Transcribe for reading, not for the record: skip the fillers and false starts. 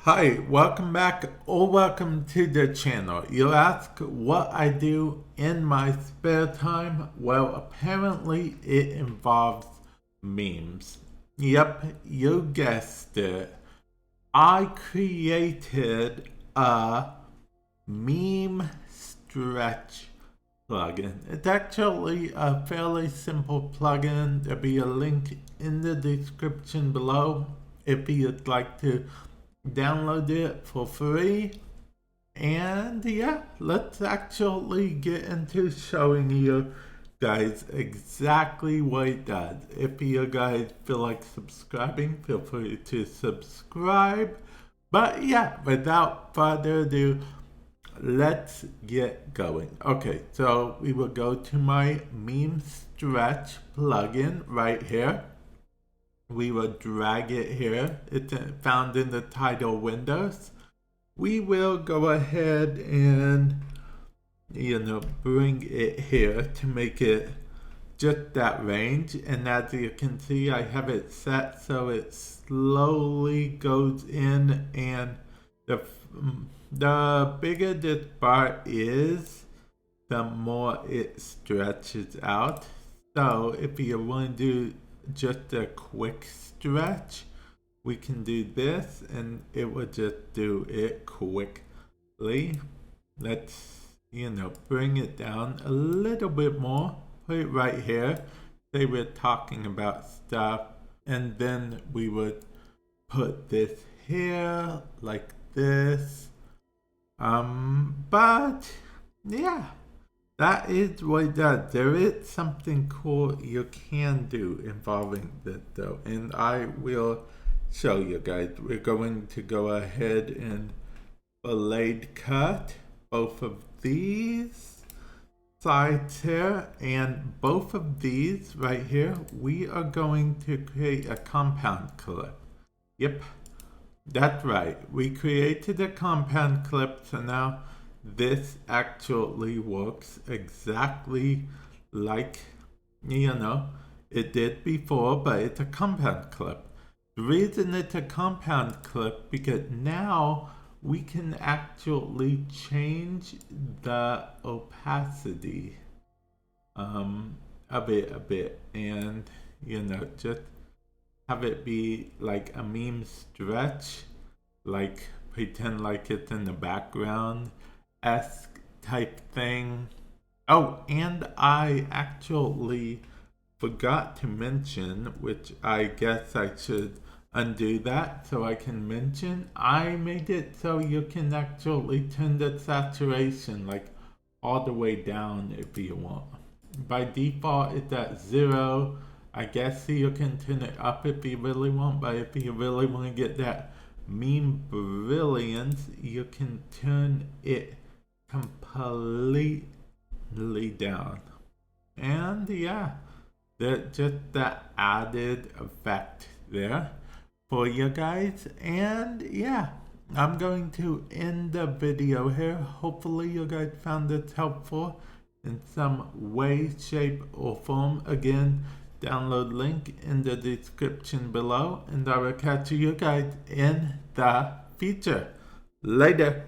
Hi, welcome back or welcome to the channel. You'll ask what I do in my spare time. Well, apparently it involves memes. Yep, you guessed it. I created a meme stretch plugin. It's actually a fairly simple plugin. There'll be a link in the description below if you'd like to download it for free. And yeah, let's actually get into showing you guys exactly what it does. If you guys feel like subscribing, feel free to subscribe. But yeah, without further ado, let's get going. Okay, so we will go to my meme stretch plugin right here. We will drag it here. It's found in the title windows. We will go ahead and bring it here to make it just that range. And as you can see, I have it set so it slowly goes in, and the bigger this bar is, the more it stretches out. So if you want to do just a quick stretch, we can do this and it will just do it quickly. Let's bring it down a little bit more, put it right here, say we're talking about stuff, and then we would put this here like this. But yeah, that is what it does. There is something cool you can do involving this though, and I will show you guys. We're going to go ahead and blade cut both of these sides here, and both of these right here, we are going to create a compound clip. Yep, that's right. We created a compound clip, so now this actually works exactly like it did before, but it's a compound clip. The reason it's a compound clip because now we can actually change the opacity of it a bit, and just have it be like a meme stretch, like pretend like it's in the background esque type thing. Oh, and I actually forgot to mention, which I guess I should undo that so I can mention, I made it so you can actually turn the saturation like all the way down if you want. By default it's at 0. I guess you can turn it up if you really want, but if you really want to get that meme brilliance, you can turn it completely down. And yeah, just that added effect there for you guys. And yeah, I'm going to end the video here. Hopefully you guys found this helpful in some way, shape, or form. Again, download link in the description below, and I will catch you guys in the future. Later.